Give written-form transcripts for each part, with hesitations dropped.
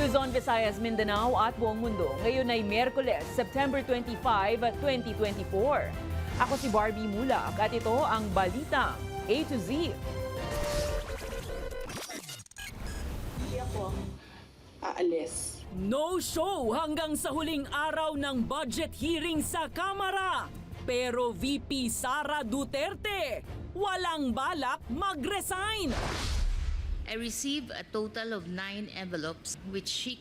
Luzon, Visayas, Mindanao at buong mundo. Ngayon ay Miyerkules, September 25, 2024. Ako si Barbie Mulak at ito ang Balitang A to Z. Hindi ako aalis. No show hanggang sa huling araw ng budget hearing sa Kamara. Pero VP Sara Duterte, walang balak mag-resign. I received a total of 9 envelopes which she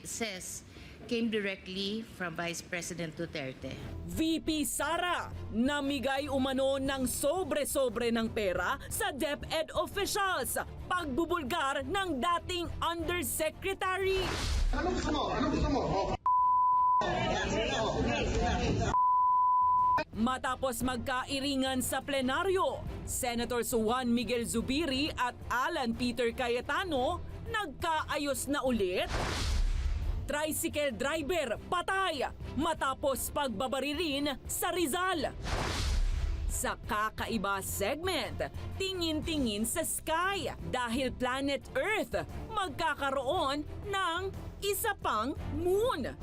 says came directly from Vice President Duterte. VP Sara, namigay umano ng sobre-sobre ng pera sa DepEd officials. Pagbubulgar ng dating undersecretary. Anong gusto mo? Anong gusto mo? Matapos magkairingan sa plenaryo, Senators Juan Miguel Zubiri at Alan Peter Cayetano nagkaayos na ulit. Tricycle driver patay matapos pagbabaririn sa Rizal. Sa kakaiba segment, tingin-tingin sa sky dahil planet Earth magkakaroon ng isa pang moon.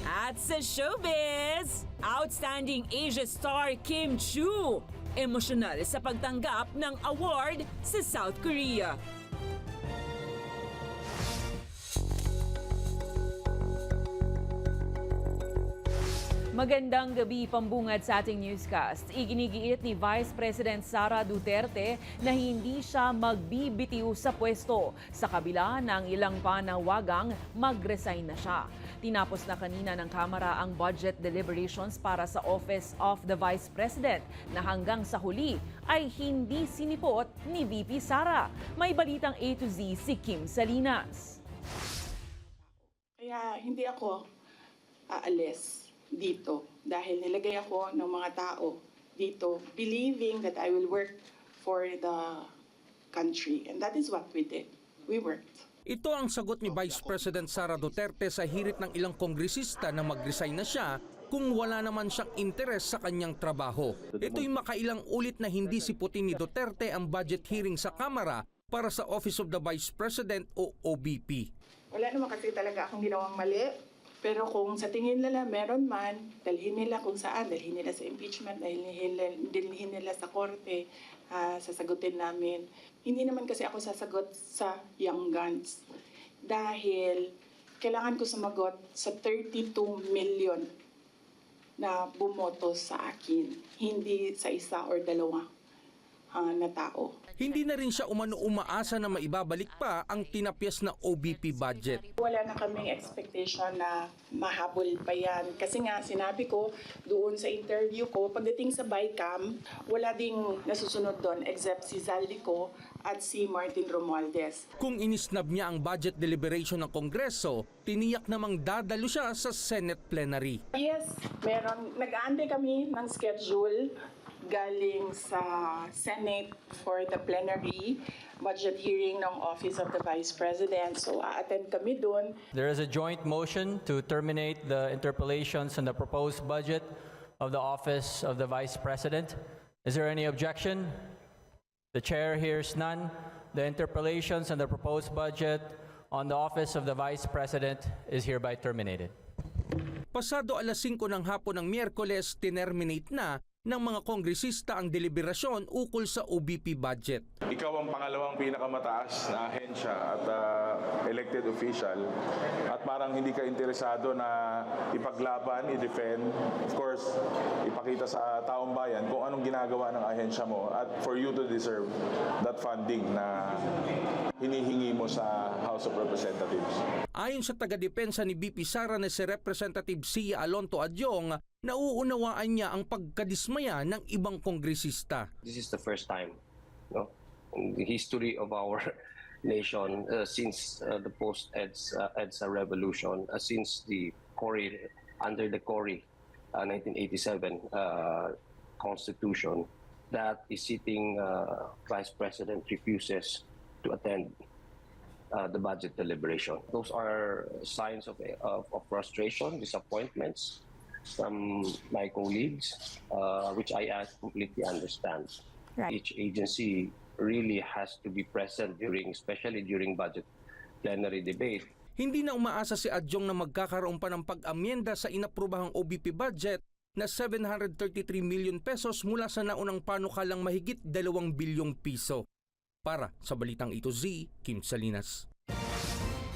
At sa showbiz, outstanding Asia star Kim Chiu, emosyonal sa pagtanggap ng award sa South Korea. Magandang gabi, pambungad sa ating newscast. Iginigiit ni Vice President Sara Duterte na hindi siya magbibitiw sa pwesto sa kabila ng ilang panawagang mag-resign na siya. Tinapos na kanina ng Kamara ang budget deliberations para sa Office of the Vice President na hanggang sa huli ay hindi sinipot ni VP Sara. May balitang A to Z si Kim Salinas. Kaya hindi ako aalis dito dahil nilagay ako ng mga tao dito believing that I will work for the country. And that is what we did. We worked. Ito ang sagot ni Vice President Sara Duterte sa hirit ng ilang kongresista na mag-resign na siya kung wala naman siyang interes sa kanyang trabaho. Ito'y makailang ulit na hindi siputin ni Duterte ang budget hearing sa Kamara para sa Office of the Vice President o OVP. Wala naman kasi talaga akong ginawang mali. Pero kung sa tingin nila meron man, dalhin nila kung saan, dalhin nila sa impeachment, dalhin nila sa korte, sasagutin namin. Hindi naman kasi ako sasagot sa young guns dahil kailangan ko sumagot sa 32 million na bumoto sa akin, hindi sa isa or dalawa na tao. Hindi na rin siya umaasa na maibabalik pa ang tinapyas na OVP budget. Wala na kaming expectation na mahabol pa yan. Kasi nga sinabi ko doon sa interview ko, pagdating sa BICAM, wala ding nasusunod doon except si Zaldico at si Martin Romualdez. Kung inisnab niya ang budget deliberation ng Kongreso, tiniyak namang dadalo siya sa Senate plenary. Yes, meron. Nag-aantay kami ng schedule galing sa Senate for the plenary budget hearing ng Office of the Vice President. So, a-attend kami doon. There is a joint motion to terminate the interpellations on the proposed budget of the Office of the Vice President. Is there any objection? The chair hears none. The interpellations on the proposed budget on the Office of the Vice President is hereby terminated. Pasado alas 5 ng hapon ng Miyerkules, tinerminate na ng mga kongresista ang deliberasyon ukol sa OVP budget. Ikaw ang pangalawang pinakamataas na ahensya at elected official at parang hindi ka interesado na ipaglaban, i-defend, of course, ipakita sa taong bayan kung anong ginagawa ng ahensya mo at for you to deserve that funding na hinihingi mo sa House of Representatives. Ayon sa taga-depensa ni VP Sara na si Representative Sia Alonto Adyong, nauunawaan niya ang pagkadismaya ng ibang kongresista. This is the first time, no, in the history of our nation since the post-EDSA revolution, since the Cory, under the Cory 1987 Constitution, that is sitting Vice President refuses to attend the budget deliberation. Those are signs of frustration, disappointments from my colleagues, which I completely understand. Right. Each agency really has to be present especially during budget plenary debate. Hindi na umaasa si Adjong na magkakaroon pa ng pag-amyenda sa inaprubahang OBP budget na 733 million pesos mula sa naunang panukalang mahigit 2 bilyong piso. Para sa Balitang A to Z, Kim Salinas.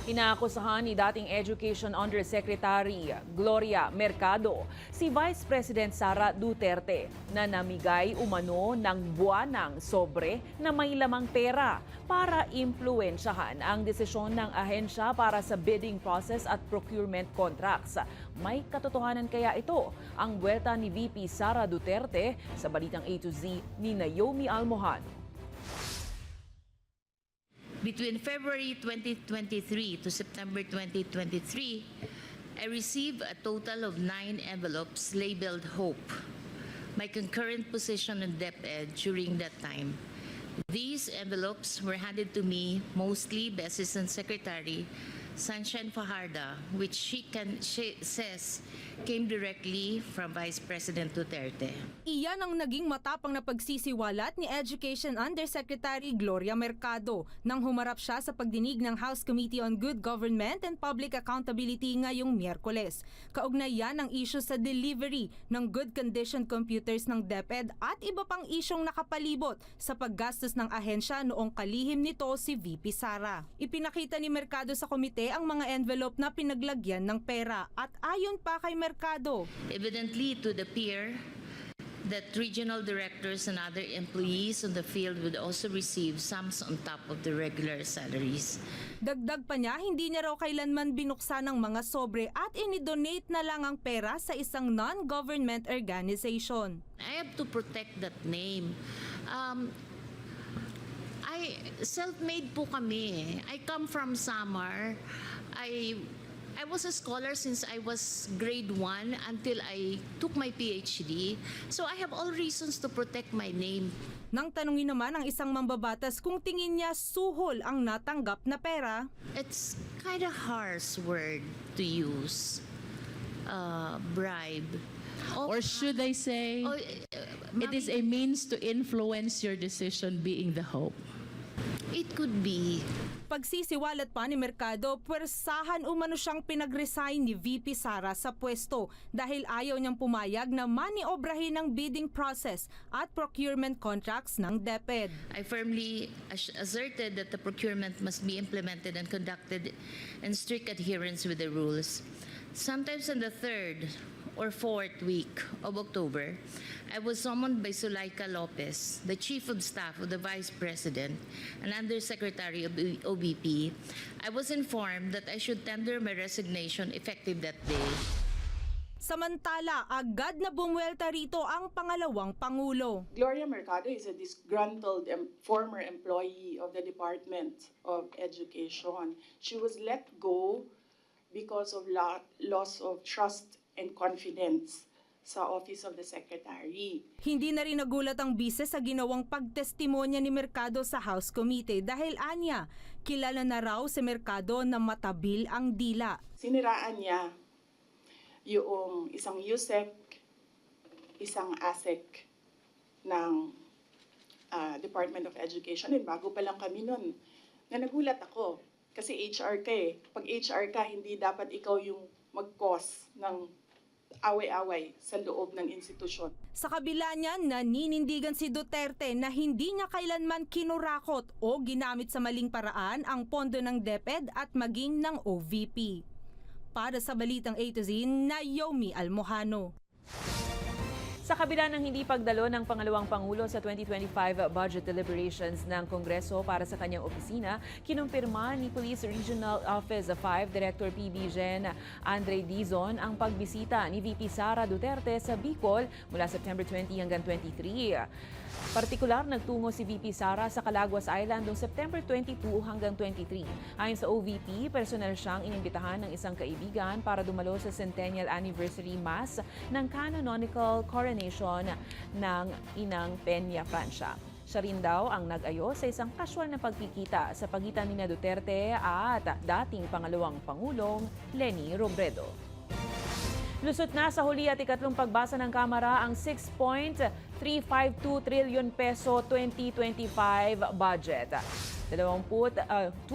Inaakusahan ni dating Education Undersecretary Gloria Mercado si Vice President Sara Duterte na namigay umano ng buwanang sobre na may lamang pera para impluwensyahan ang desisyon ng ahensya para sa bidding process at procurement contracts. May katotohanan kaya ito? Ang buwelta ni VP Sara Duterte sa Balitang A to Z ni Naomi Almohano. Between February 2023 to September 2023, I received a total of 9 envelopes labeled HOPE, my concurrent position on DepEd during that time. These envelopes were handed to me mostly by Assistant Secretary Sunshine Fajardo, which she says came directly from Vice President Duterte. Iyan ang naging matapang na pagsisiwalat ni Education Undersecretary Gloria Mercado nang humarap siya sa pagdinig ng House Committee on Good Government and Public Accountability ngayong Miyerkules. Kaugnay yan ang issue sa delivery ng good condition computers ng DepEd at iba pang isyong nakapalibot sa paggastos ng ahensya noong kalihim nito si VP Sara. Ipinakita ni Mercado sa komite ang mga envelope na pinaglagyan ng pera at ayon pa kay Mercado, Evidently, it would appear that regional directors and other employees on the field would also receive sums on top of the regular salaries. dagdag pa niya, hindi niya raw kailanman binuksan ng mga sobre at inidonate na lang ang pera sa isang non-government organization. I have to protect that name. Self-made po kami. I come from Samar. I was a scholar since I was grade 1 until I took my PhD. So I have all reasons to protect my name. Nang tanungin naman ang isang mambabatas kung tingin niya suhol ang natanggap na pera, It's kind of harsh word to use. Bribe. Or should I say, it is a means to influence your decision being the hope? It could be. pagsisiwalat pa ni Mercado, pwersahan umano siyang pinag-resign ni VP Sara sa pwesto dahil ayaw niyang pumayag na maniobrahin ang bidding process at procurement contracts ng DepEd. I firmly asserted that the procurement must be implemented and conducted in strict adherence with the rules. Sometimes in the 3rd or 4th week of October, I was summoned by Zulaika Lopez, the Chief of Staff of the Vice President and Undersecretary of OBP. I was informed that I should tender my resignation effective that day. Samantala, agad na bumuelta rito ang pangalawang Pangulo. Gloria Mercado is a disgruntled former employee of the Department of Education. She was let go because of loss of trust and confidence sa Office of the Secretary. Hindi na rin nagulat ang bise sa ginawang pagtestimonya ni Mercado sa House Committee dahil anya, kilala na raw si Mercado na matabil ang dila. Siniraan niya yung isang USEC, isang ASEC ng Department of Education. And bago pa lang kami nun, na nagulat ako. Kasi HR ka eh. Pag HR ka, hindi dapat ikaw yung mag-cause ng away-away sa loob ng institusyon. Sa kabila niyan, naninindigan si Duterte na hindi niya kailanman kinurakot o ginamit sa maling paraan ang pondo ng DepEd at maging ng OVP. Para sa Balitang A to Z, Naomi Almohano. Sa kabila ng hindi pagdalo ng pangalawang Pangulo sa 2025 budget deliberations ng Kongreso para sa kanyang opisina, kinumpirma ni Police Regional Office 5 Director PB Gen Andre Dizon ang pagbisita ni VP Sara Duterte sa Bicol mula September 20 hanggang 23. Partikular nagtungo si VP Sara sa Calaguas Island noong September 22 hanggang 23. Ayon sa OVP, personal siyang inimbitahan ng isang kaibigan para dumalo sa Centennial Anniversary Mass ng canonical coronation ng Inang Peña Francia. Siya rin daw ang nag-ayo sa isang casual na pagkikita sa pagitan ni Duterte at dating pangalawang Pangulong Leni Robredo. Lusot na sa huli at ikatlong pagbasa ng Kamara ang 6.352 trillion peso 2025 budget. 285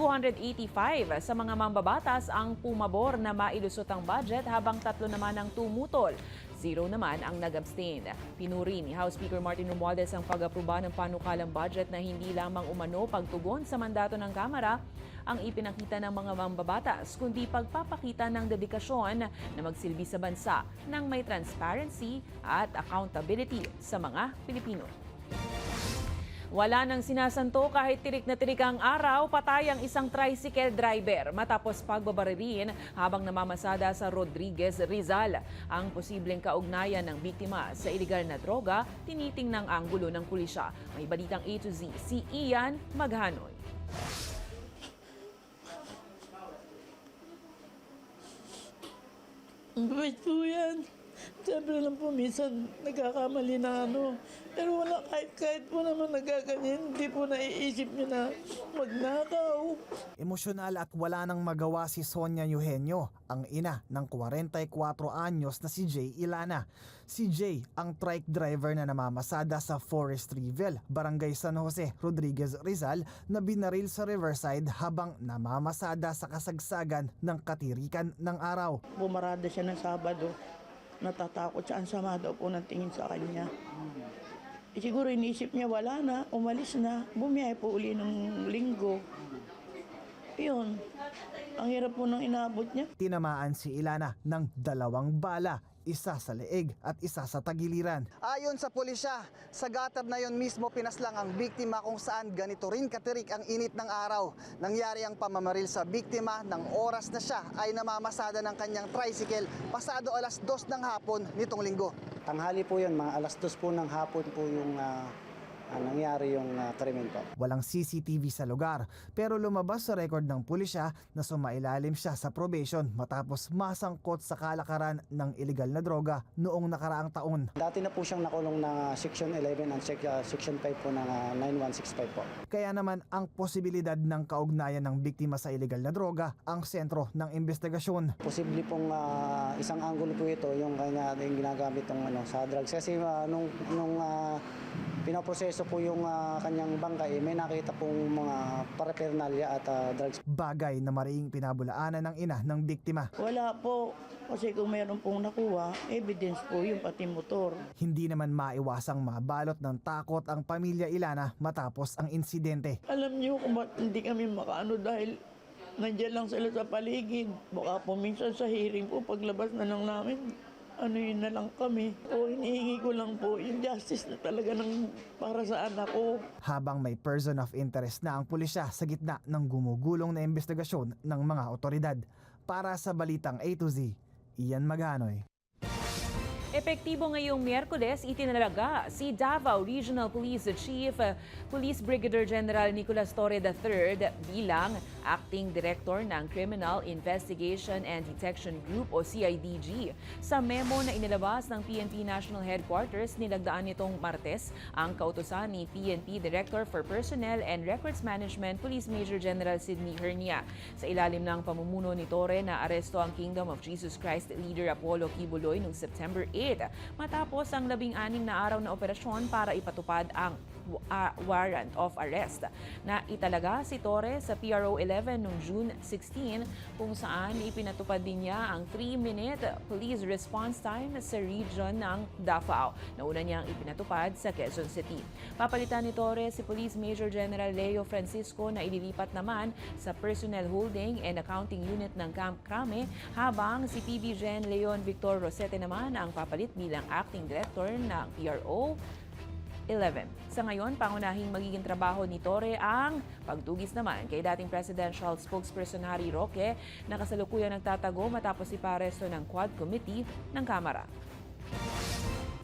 sa mga mambabatas ang pumabor na mailusot ang budget habang 3 naman ang tumutol. 0 naman ang nag-abstain. Pinuri ni House Speaker Martin Romualdez ang pag-aproba ng panukalang budget na hindi lamang umano pagtugon sa mandato ng Kamara ang ipinakita ng mga mambabatas, kundi pagpapakita ng dedikasyon na magsilbi sa bansa ng may transparency at accountability sa mga Pilipino. Wala nang sinasanto kahit tirik na tirik ang araw, patay ang isang tricycle driver matapos pagbabaririn habang namamasada sa Rodriguez, Rizal. Ang posibleng kaugnayan ng biktima sa iligal na droga, tinitingnang anggulo ng pulisya. May balitang A to Z, si Ian Maghanoy. Bait po yan. Siyempre lang po, minsan nagkakamali na Pero wala, kahit po naman nagaganyan, hindi po naiisip niya na magnakaw. Emosyonal at wala nang magawa si Sonia Eugenio, ang ina ng 44 anyos na si Jay Ilana. Si Jay ang trike driver na namamasada sa Forestreville, Barangay San Jose, Rodriguez, Rizal na binaril sa Riverside habang namamasada sa kasagsagan ng katirikan ng araw. Bumarada siya ng Sabado. Natatakot siya, ang sama daw po ng tingin sa kanya. Siguro iniisip niya wala na, umalis na, bumiyahe po uli ng Linggo. Yun, ang hirap po nang inaabot niya. Tinamaan si Ilana ng 2 bala, isa sa leeg at isa sa tagiliran. Ayon sa pulisya, sa gatad na yon mismo pinaslang ang biktima kung saan ganito rin katirik ang init ng araw. Nangyari ang pamamaril sa biktima ng oras na siya ay namamasada ng kanyang tricycle pasado 2:00 ng hapon nitong linggo. Tanghali po yun, mga 2:00 po ng hapon po yung nangyari yung krimen po. Walang CCTV sa lugar pero lumabas sa record ng pulisya na sumailalim siya sa probation matapos masangkot sa kalakaran ng iligal na droga noong nakaraang taon. Dati na po siyang nakulong na Section 11 and Section 5 po ng 9165 po. Kaya naman ang posibilidad ng kaugnayan ng biktima sa iligal na droga ang sentro ng investigasyon. Posible pong isang anggulo po ito yung kanya yung ginagamit sa drugs. Kasi nung pinaproseso po yung kanyang bangkay, may nakita pong mga paraphernalia at drugs. Bagay na mariing pinabulaanan ng ina ng biktima. Wala po, kasi kung mayroon pong nakuha, evidence po yung pati motor. Hindi naman maiwasang mabalot ng takot ang pamilya Ilana matapos ang insidente. Alam niyo kung ba't hindi kami makaano dahil nandiyan lang sila sa paligid. Baka po minsan sa hearing po, paglabas na lang namin, yun na lang kami. O hinihingi ko lang po yung justice na talaga para sa anak ko. Habang may person of interest na ang pulisya sa gitna ng gumugulong na investigasyon ng mga otoridad. Para sa Balitang A to Z, Ian Maghanoy. Epektibo ngayong Miyerkules, itinalaga si Davao Regional Police Chief Police Brigadier General Nicolas Torre III bilang Acting Director ng Criminal Investigation and Detection Group o CIDG. Sa memo na inilabas ng PNP National Headquarters, nilagdaan nitong Martes ang kautusan ni PNP Director for Personnel and Records Management Police Major General Sidney Hernia. Sa ilalim ng pamumuno ni Torre na aresto ang Kingdom of Jesus Christ leader Apollo Kibuloy noong September 8 matapos ang 16 na araw na operasyon para ipatupad ang warrant of arrest na italaga si Torre sa PRO 11 noong June 16 kung saan ipinatupad din niya ang 3-minute police response time sa region ng Davao na una niyang ipinatupad sa Quezon City. Papalitan ni Torre si Police Major General Leo Francisco na ililipat naman sa Personnel Holding and Accounting Unit ng Camp Crame habang si PB Gen Leon Victor Rosete naman ang papalit bilang Acting Director ng PRO 11. Sa ngayon, pangunahing magiging trabaho ni Torre ang pagtugis naman kay dating Presidential Spokesperson Harry Roque na kasalukuyang nagtatago matapos iparesto ng Quad Committee ng Kamara.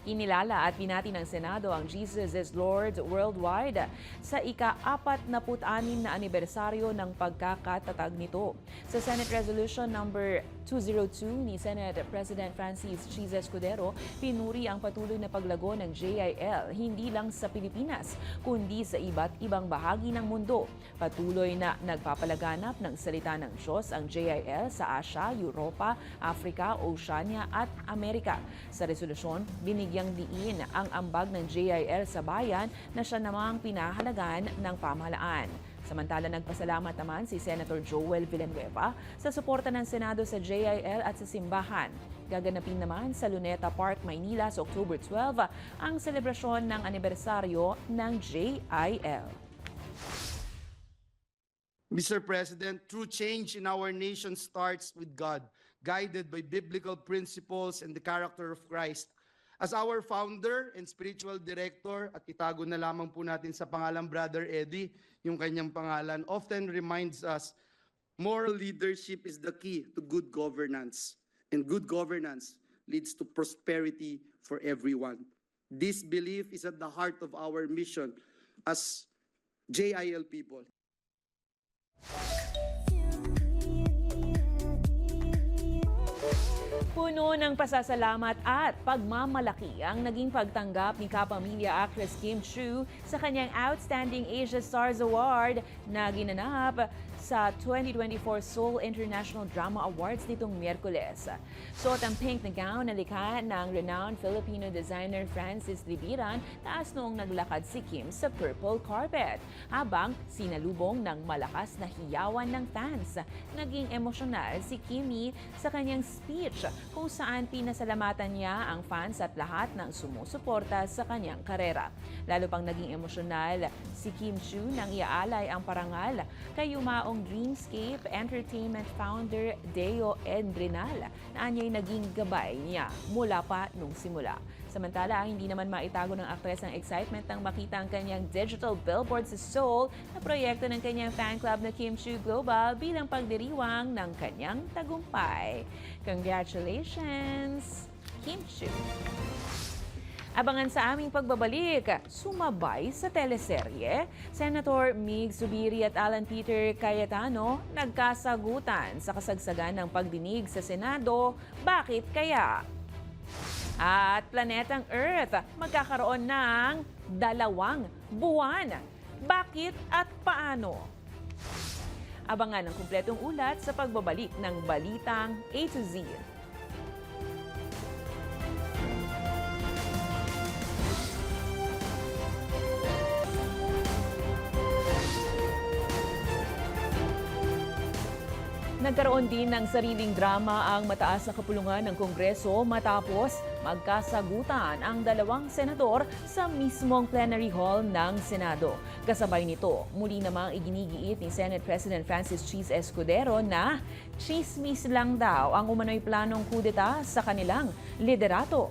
Kinilala at pinati ng Senado ang Jesus is Lord Worldwide sa ika-46 na anibersaryo ng pagkakatatag nito. Sa Senate Resolution number 202 ni Senate President Francis Cheese Escudero, pinuri ang patuloy na paglago ng JIL hindi lang sa Pilipinas kundi sa iba't ibang bahagi ng mundo. Patuloy na nagpapalaganap ng salita ng Diyos ang JIL sa Asia, Europa, Africa, Oceania at Amerika. Sa resolusyon, binigyang diin ang ambag ng JIL sa bayan na siya namang pinahalagan ng pamahalaan. Samantala, nagpasalamat naman si Senator Joel Villanueva sa suporta ng Senado sa JIL at sa simbahan. Gaganapin naman sa Luneta Park, Maynila sa October 12 ang selebrasyon ng anibersaryo ng JIL. Mr. President, true change in our nation starts with God, guided by biblical principles and the character of Christ. As our founder and spiritual director, at itago na lamang po natin sa pangalan Brother Eddie, yung kanyang pangalan, often reminds us, moral leadership is the key to good governance. And good governance leads to prosperity for everyone. This belief is at the heart of our mission as JIL people. Puno ng pasasalamat at pagmamalaki ang naging pagtanggap ni kapamilya actress Kim Chiu sa kanyang Outstanding Asia Stars Award na ginanap sa 2024 Seoul International Drama Awards nitong Miyerkules. Suot ang pink na gown na likha ng renowned Filipino designer Francis Libiran taas noong naglakad si Kim sa purple carpet, habang sinalubong ng malakas na hiyawan ng fans. Naging emosyonal si Kimmy sa kanyang speech kung saan pinasalamatan niya ang fans at lahat ng sumusuporta sa kanyang karera. Lalo pang naging emosyonal si Kim Chiu nang iaalay ang parangal kay yumaong Dreamscape Entertainment founder Deo Endrinal na anya'y naging gabay niya mula pa nung simula. Samantala, hindi naman maitago ng aktres ang excitement nang makita ang kanyang digital billboard sa Seoul na proyekto ng kanyang fan club na Kim Chiu Global bilang pagdiriwang ng kanyang tagumpay. Congratulations, Kim Chiu! Abangan sa aming pagbabalik, sumabay sa teleserye, Senator Mig Zubiri at Alan Peter Cayetano nagkasagutan sa kasagsagan ng pagdinig sa Senado. Bakit kaya? At planetang Earth magkakaroon ng 2 buwan. Bakit at paano? Abangan ang kumpletong ulat sa pagbabalik ng Balitang A to Z. Nagkaroon din ng sariling drama ang mataas na kapulungan ng Kongreso matapos magkasagutan ang 2 senador sa mismong plenary hall ng Senado. Kasabay nito, muli namang iginigiit ni Senate President Francis Cheese Escudero na chismis lang daw ang umano'y planong kudeta sa kanilang liderato.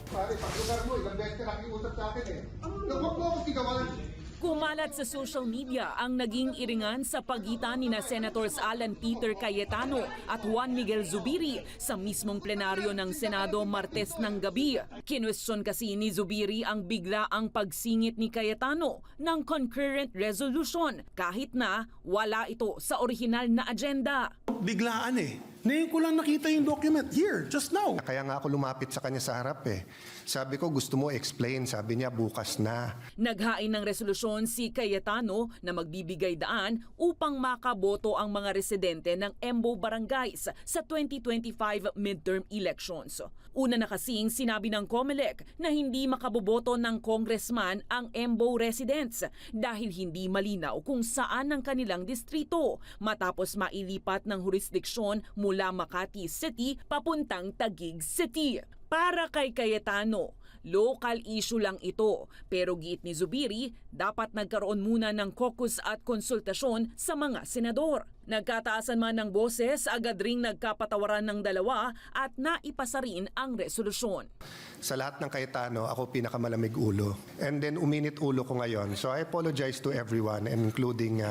Pare, pag lugar mo, ilang beses ka nakiusap sa akin eh. Huwag mo ako sigawan. Kumalat sa social media ang naging iringan sa pagitan ni Senators Alan Peter Cayetano at Juan Miguel Zubiri sa mismong plenaryo ng Senado Martes ng gabi. Kinwestiyon kasi ni Zubiri ang biglaang pagsingit ni Cayetano ng concurrent resolution kahit na wala ito sa orihinal na agenda. Biglaan eh. Ngayon ko lang nakita yung document here, just now. Kaya nga ako lumapit sa kanya sa harap eh. Sabi ko, gusto mo explain. Sabi niya, bukas na. Naghain ng resolusyon si Cayetano na magbibigay daan upang makaboto ang mga residente ng Embo Barangays sa 2025 midterm elections. Una na kasing sinabi ng COMELEC na hindi makaboboto ng congressman ang Embo residents dahil hindi malinaw kung saan ang kanilang distrito matapos mailipat ng jurisdiksyon mula Makati City papuntang Taguig City. Para kay Cayetano, local issue lang ito, pero giit ni Zubiri, dapat nagkaroon muna ng caucus at konsultasyon sa mga senador. Nagkataasan man ng boses, agad ring nagkapatawaran ng 2 at naipasa rin ang resolusyon. Sa lahat ng Cayetano, ako pinakamalamig ulo. And then uminit ulo ko ngayon. So I apologize to everyone, including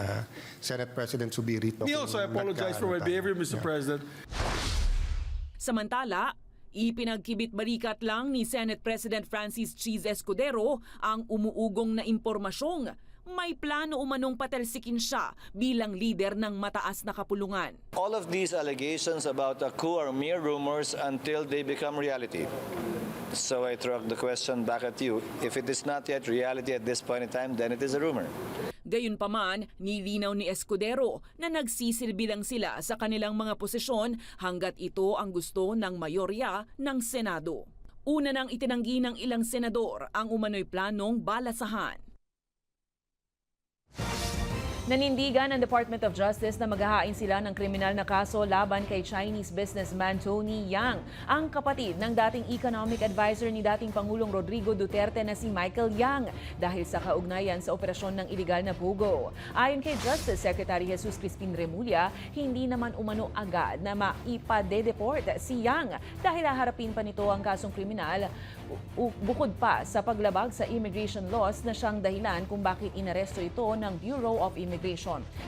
Senate President Zubiri. Me also, I apologize for my behavior, Mr. President. Samantala, Ipinagkibit-balikat lang ni Senate President Francis Cheese Escudero ang umuugong na impormasyong may plano umanong patalsikin siya bilang leader ng mataas na kapulungan. All of these allegations about a coup are mere rumors until they become reality. So I throw the question back at you. If it is not yet reality at this point in time, then it is a rumor. Gayunpaman, nilinaw ni Escudero na nagsisilbi lang sila sa kanilang mga posisyon hanggat ito ang gusto ng mayorya ng Senado. Una nang itinanggi ng ilang senador ang umano'y planong balasahan. Nanindigan ng Department of Justice na maghahain sila ng kriminal na kaso laban kay Chinese businessman Tony Yang, ang kapatid ng dating economic advisor ni dating Pangulong Rodrigo Duterte na si Michael Yang dahil sa kaugnayan sa operasyon ng iligal na pugo. Ayon kay Justice Secretary Jesus Crispin Remulla, hindi naman umano agad na maipadedeport si Yang dahil haharapin pa nito ang kasong kriminal bukod pa sa paglabag sa immigration laws na siyang dahilan kung bakit inaresto ito ng Bureau of Immigration.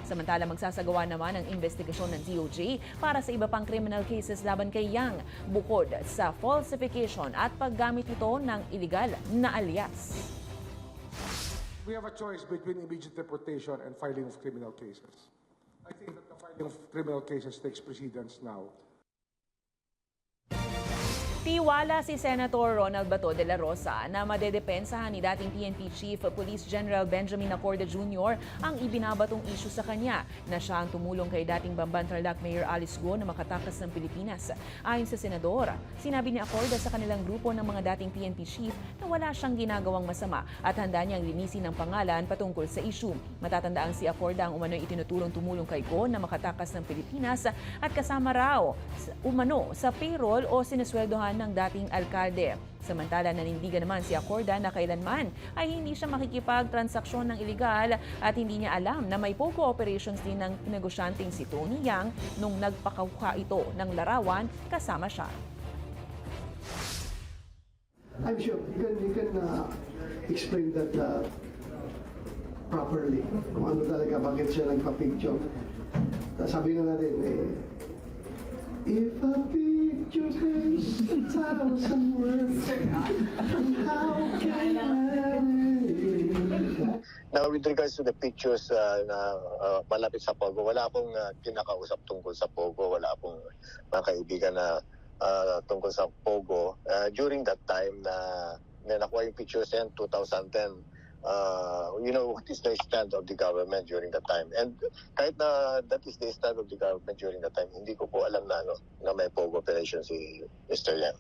Samantala, magsasagawa naman ang investigasyon ng DOJ para sa iba pang criminal cases laban kay Yang bukod sa falsification at paggamit nito ng illegal na alias. We have a choice between immediate deportation and filing of criminal cases. I think that the filing of criminal cases takes precedence now. Tiwala si Senator Ronald Bato de la Rosa na madedepensahan ni dating PNP Chief Police General Benjamin Acorda Jr. ang ibinabatong issue sa kanya na siya ang tumulong kay dating Bamban Tarlac Mayor Alice Go na makatakas ng Pilipinas. Ayon sa Senador, sinabi ni Acorda sa kanilang grupo ng mga dating PNP Chief na wala siyang ginagawang masama at handa niyang linisin ng pangalan patungkol sa issue. Matatandaang si Acorda ang umano'y itinutulong tumulong kay Go na makatakas ng Pilipinas at kasama raw umano sa payroll o sinesweldohan ng dating alkalde. Samantala, nanindigan naman si Acorda na kailanman ay hindi siya makikipagtransaksyon ng iligal at hindi niya alam na may POGO operations din ng negosyanteng si Tony Yang nung nagpakakuha ito ng larawan kasama siya. I'm sure you can explain that properly. Kung ano talaga, bakit siya nagpa-picture. Sabi na natin, if a picture takes the title somewhere, how can I live? Now, with regards to the pictures na malapit sa Pogo, wala akong kinakausap tungkol sa Pogo. Wala akong mga kaibigan na tungkol sa Pogo. During that time na nakuha yung pictures yan, 2010, you know what is the stand of the government during that time. And kahit na that is the stand of the government during that time, hindi ko po alam na may POGO operation si Mr. Yang.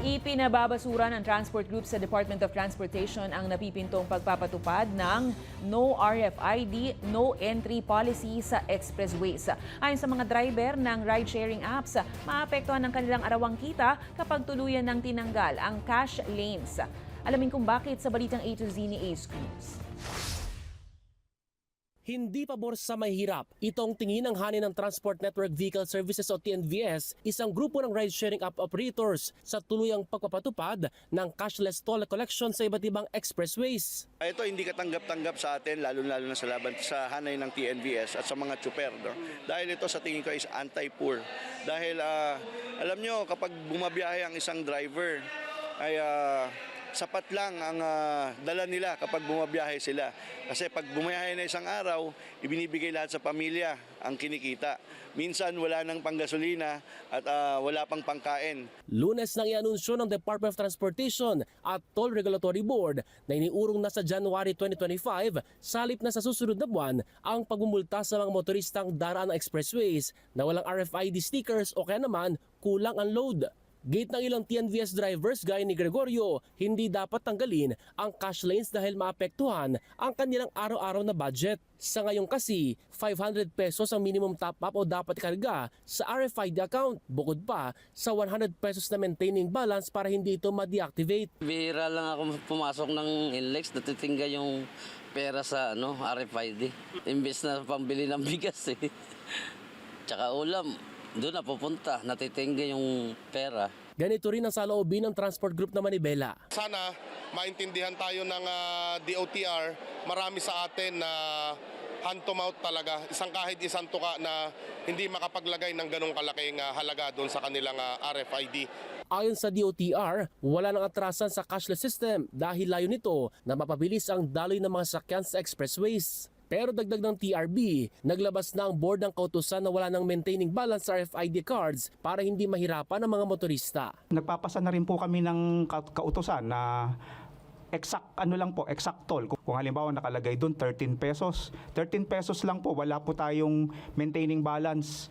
Ipinababasura ng Transport Group sa Department of Transportation ang napipintong pagpapatupad ng No RFID, No Entry policy sa expressways. Ayon sa mga driver ng ride-sharing apps, maapektuhan ng kanilang arawang kita kapag tuluyan ng tinanggal ang cash lanes. Alamin kung bakit sa balitang A to Z ni Ace Cruz. Hindi pabor sa mahirap. Itong tingin ng Hanay ng Transport Network Vehicle Services o TNVS, isang grupo ng ride-sharing app operators sa tuluyang pagpapatupad ng cashless toll collection sa iba't ibang expressways. Ito hindi katanggap-tanggap sa atin, lalo-lalo na sa laban sa hanay ng TNVS at sa mga tsuper. No? Dahil ito sa tingin ko is anti-poor. Dahil alam nyo, kapag bumabiyahe ang isang driver, ay sapat lang ang dala nila kapag bumabiyahe sila. Kasi pag bumabiyahe na isang araw, ibinibigay lahat sa pamilya ang kinikita. Minsan wala nang panggasolina at wala pang pangkain. Lunes nang ianunsyo ng Department of Transportation at Toll Regulatory Board na iniurong na sa January 2025, salip na sa susunod na buwan ang pagmumulta sa mga motoristang daraan ng expressways na walang RFID stickers o kaya naman kulang ang load. Gate ng ilang TNVS drivers gaya ni Gregorio, hindi dapat tanggalin ang cash lanes dahil maapektuhan ang kanilang araw-araw na budget. Sa ngayon kasi, 500 pesos ang minimum top-up o dapat ikarga sa RFID account. Bukod pa sa 100 pesos na maintaining balance para hindi ito ma-deactivate. Bihira lang ako pumasok ng Inlex, natitingga yung pera sa RFID. Imbes na pambili ng bigas Tsaka ulam. Doon na pupunta, natitingga yung pera. Ganito rin ang saloobin ng Transport Group na Manibela. Sana maintindihan tayo ng DOTR, marami sa atin na hand to mouth talaga. Kahit isang tuka na hindi makapaglagay ng ganong kalaking halaga doon sa kanilang RFID. Ayon sa DOTR, wala nang atrasan sa cashless system dahil layo nito na mapabilis ang daloy ng mga sakyan sa expressways. Pero dagdag ng TRB, naglabas na ang board ng kautusan na wala nang maintaining balance sa RFID cards para hindi mahirapan ang mga motorista. Nagpapasa na rin po kami ng kautusan na exact toll. Kung halimbawa nakalagay doon 13 pesos. 13 pesos lang po, wala po tayong maintaining balance.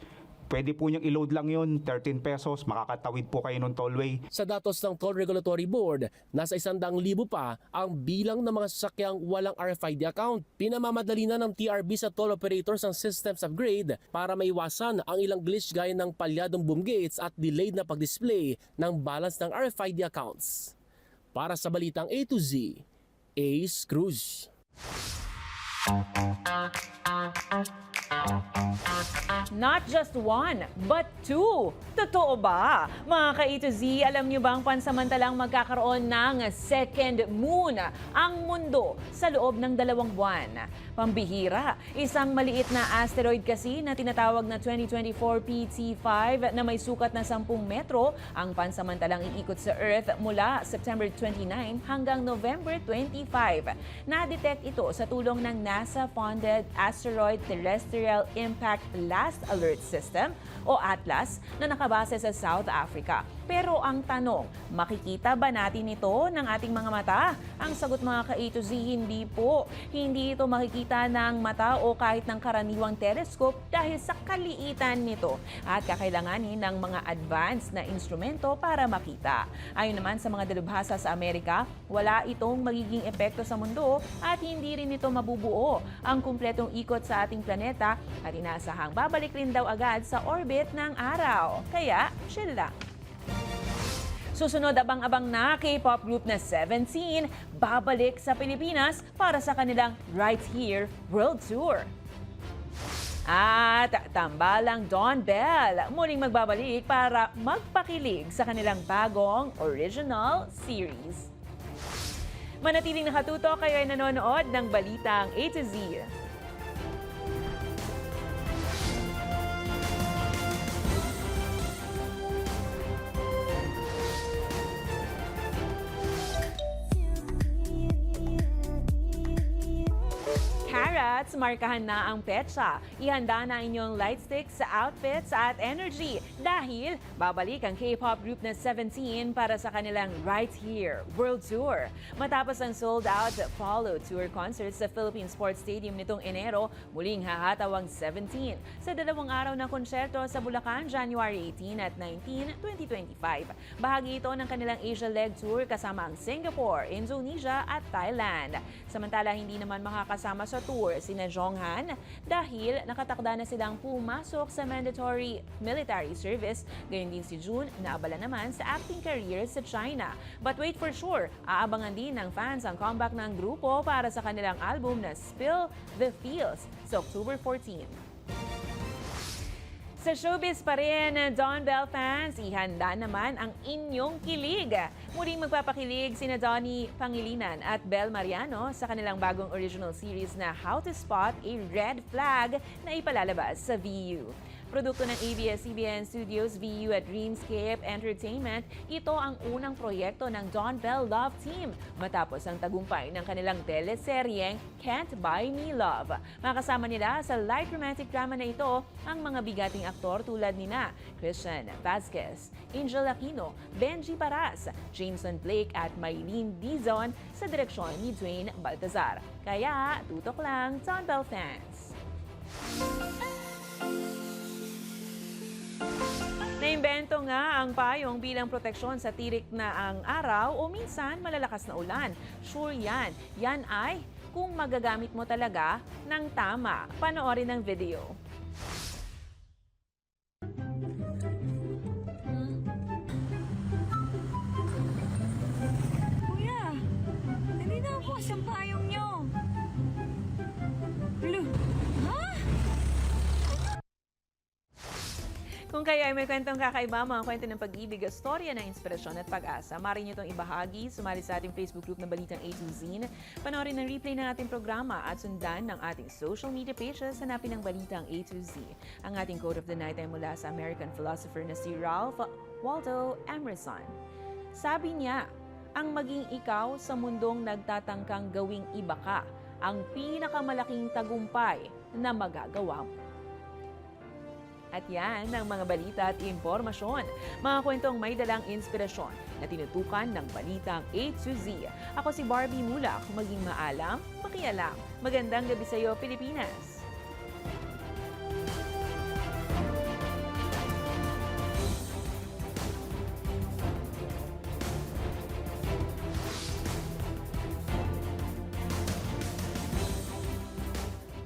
Pwede po niyang i-load lang yun, 13 pesos, makakatawid po kayo ng tollway. Sa datos ng Toll Regulatory Board, nasa 100,000 pa ang bilang ng mga sasakyang walang RFID account. Pinamamadali na ng TRB sa toll operators ang systems upgrade para maiwasan ang ilang glitch gaya ng palyadong boom gates at delayed na pag-display ng balance ng RFID accounts. Para sa Balitang A to Z, Ace Cruz. Not just one, but two. Totoo ba? Mga ka-A to Z, alam niyo bang pansamantalang magkakaroon ng second moon ang mundo sa loob ng 2 buwan? Pambihira, isang maliit na asteroid kasi na tinatawag na 2024 PT5 na may sukat na 10 metro ang pansamantalang iikot sa Earth mula September 29 hanggang November 25. Na-detect ito sa tulong ng NASA-funded Asteroid Terrestrial Impact Last Alert System o ATLAS na nakabase sa South Africa. Pero ang tanong, makikita ba natin ito ng ating mga mata? Ang sagot mga ka-A to Z, hindi po. Hindi ito makikita ng mata o kahit ng karaniwang telescope dahil sa kaliitan nito at kakailanganin ng mga advanced na instrumento para makita. Ayon naman sa mga dalubhasa sa Amerika, wala itong magiging epekto sa mundo at hindi rin ito mabubuo ang kumpletong ikot sa ating planeta at inasahang babalik rin daw agad sa orbit ng araw. Kaya, chill lang. Susunod, abang-abang na K-pop group na 17 babalik sa Pilipinas para sa kanilang Right Here World Tour. At tambalang Don Bell muling magbabalik para magpakilig sa kanilang bagong original series. Manatiling nakatuto kayo ay nanonood ng Balitang A to Z. Carats, markahan na ang petsa. Ihanda na inyong light sticks, outfits at energy dahil babalik ang K-pop group na 17 para sa kanilang Right Here World Tour. Matapos ang sold-out Follow Tour concert sa Philippine Sports Stadium nitong Enero, muling hahataw ang 17 sa 2 araw na konserto sa Bulacan, January 18 at 19, 2025. Bahagi ito ng kanilang Asia Leg Tour kasama ang Singapore, Indonesia at Thailand. Samantala, hindi naman makakasama sa tour sina Jonghan dahil nakatakda na silang pumasok sa mandatory military service. Gayon din si June na abala naman sa acting career sa China. But wait for sure, aabangan din ng fans ang comeback ng grupo para sa kanilang album na Spill the Feels sa October 14. Sa showbiz pa rin, Don Bell fans, ihanda naman ang inyong kilig. Muling magpapakilig sina Donnie Pangilinan at Bel Mariano sa kanilang bagong original series na How to Spot a Red Flag na ipalalabas sa VU. Produkto ng ABS-CBN Studios, VU at Dreamscape Entertainment, ito ang unang proyekto ng Don Bell Love Team matapos ang tagumpay ng kanilang teleseryeng Can't Buy Me Love. Makasama nila sa light romantic drama na ito ang mga bigating aktor tulad nina Christian Vasquez, Angel Aquino, Benji Paras, Jameson Blake at Maylene Dizon sa direksyon ni Dwayne Baltazar. Kaya tutok lang, Don Bell fans! Naimbento nga ang payong bilang proteksyon sa tirik na ang araw o minsan malalakas na ulan. Sure yan. Yan ay kung magagamit mo talaga ng tama. Panoorin ang video. Kuya, hindi na po sa payong nyo. Ha? Kung Kung kayo ay may kwentong kakaiba, mga kwento ng pag-ibig, storya ng inspirasyon at pag-asa, maaari niyo itong ibahagi, sumali sa ating Facebook group na Balitang A to Z, panoorin ang replay ng ating programa at sundan ng ating social media pages, hanapin ang Balitang A to Z. Ang ating quote of the night ay mula sa American philosopher na si Ralph Waldo Emerson. Sabi niya, ang maging ikaw sa mundong nagtatangkang gawing iba ka, ang pinakamalaking tagumpay na magagawa mo. At yan ang mga balita at impormasyon. Mga kwentong may dalang inspirasyon na tinutukan ng Balitang A to Z. Ako si Barbie Mulak, maging maalam, makialam. Magandang gabi sa iyo, Pilipinas!